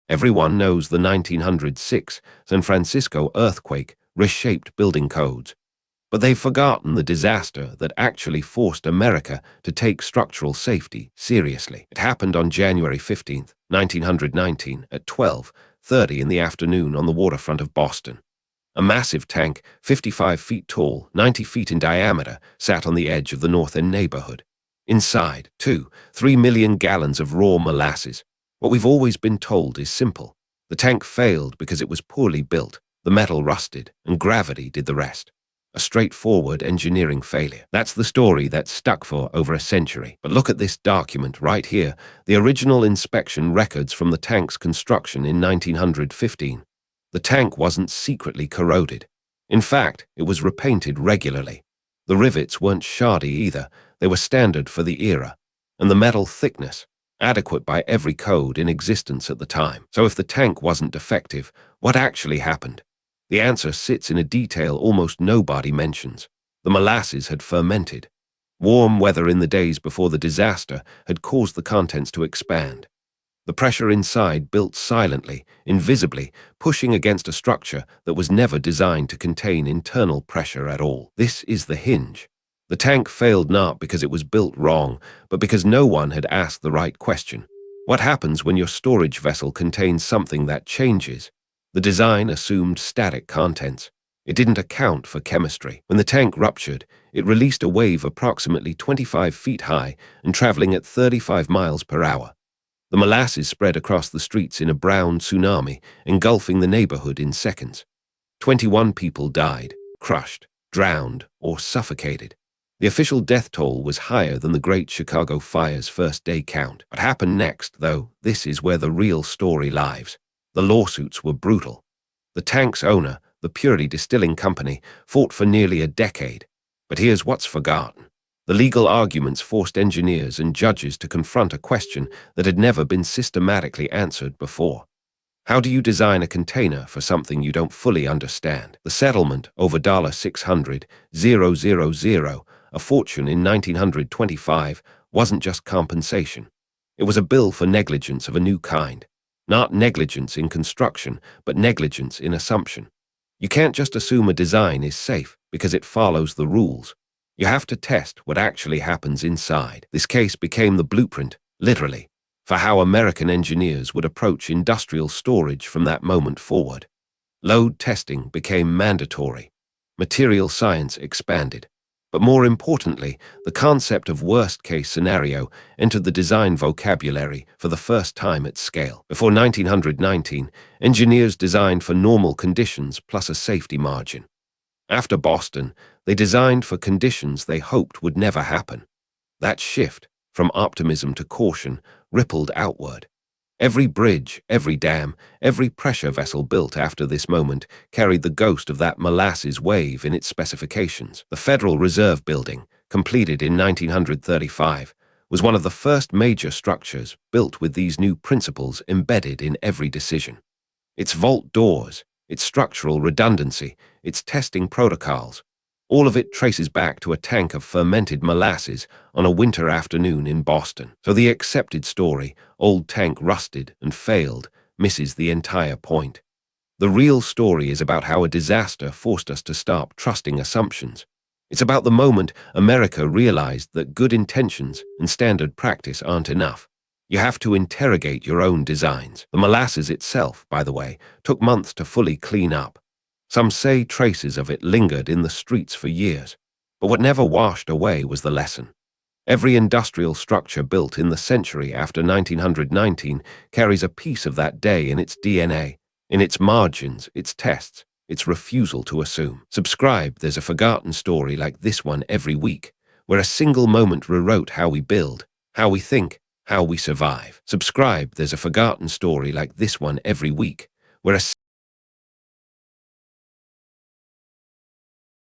Everyone knows the 1906 San Francisco earthquake reshaped building codes, but they've forgotten the disaster that actually forced America to take structural safety seriously. It happened on January 15th, 1919 at 12:30 in the afternoon on the waterfront of Boston. A massive tank, 55 feet tall, 90 feet in diameter, sat on the edge of the North End neighborhood. Inside, 3 million gallons of raw molasses. What we've always been told is simple. The tank failed because it was poorly built, the metal rusted, and gravity did the rest. A straightforward engineering failure. That's the story that's stuck for over a century. But look at this document right here, the original inspection records from the tank's construction in 1915. The tank wasn't secretly corroded. In fact, it was repainted regularly. The rivets weren't shardy either, they were standard for the era. And the metal thickness, adequate by every code in existence at the time. So if the tank wasn't defective, what actually happened? The answer sits in a detail almost nobody mentions. The molasses had fermented. Warm weather in the days before the disaster had caused the contents to expand. The pressure inside built silently, invisibly, pushing against a structure that was never designed to contain internal pressure at all. This is the hinge. The tank failed not because it was built wrong, but because no one had asked the right question. What happens when your storage vessel contains something that changes? The design assumed static contents. It didn't account for chemistry. When the tank ruptured, it released a wave approximately 25 feet high and traveling at 35 miles per hour. The molasses spread across the streets in a brown tsunami, engulfing the neighborhood in seconds. 21 people died, crushed, drowned, or suffocated. The official death toll was higher than the Great Chicago Fire's first-day count. What happened next, though, this is where the real story lies. The lawsuits were brutal. The tank's owner, the Purity Distilling Company, fought for nearly a decade. But here's what's forgotten. The legal arguments forced engineers and judges to confront a question that had never been systematically answered before. How do you design a container for something you don't fully understand? The settlement over $600,000, a fortune in 1925, wasn't just compensation. It was a bill for negligence of a new kind. Not negligence in construction, but negligence in assumption. You can't just assume a design is safe because it follows the rules. You have to test what actually happens inside. This case became the blueprint, literally, for how American engineers would approach industrial storage from that moment forward. Load testing became mandatory. Material science expanded. But more importantly, the concept of worst-case scenario entered the design vocabulary for the first time at scale. Before 1919, engineers designed for normal conditions plus a safety margin. After Boston, they designed for conditions they hoped would never happen. That shift, from optimism to caution, rippled outward. Every bridge, every dam, every pressure vessel built after this moment carried the ghost of that molasses wave in its specifications. The Federal Reserve Building, completed in 1935, was one of the first major structures built with these new principles embedded in every decision. Its vault doors, its structural redundancy, its testing protocols, all of it traces back to a tank of fermented molasses on a winter afternoon in Boston. So the accepted story, old tank rusted and failed, misses the entire point. The real story is about how a disaster forced us to stop trusting assumptions. It's about the moment America realized that good intentions and standard practice aren't enough. You have to interrogate your own designs. The molasses itself, by the way, took months to fully clean up. Some say traces of it lingered in the streets for years, but what never washed away was the lesson. Every industrial structure built in the century after 1919 carries a piece of that day in its DNA, in its margins, its tests, its refusal to assume. Subscribe, there's a forgotten story like this one every week, where a single moment rewrote how we build, how we think, how we survive. Subscribe, there's a forgotten story like this one every week, where a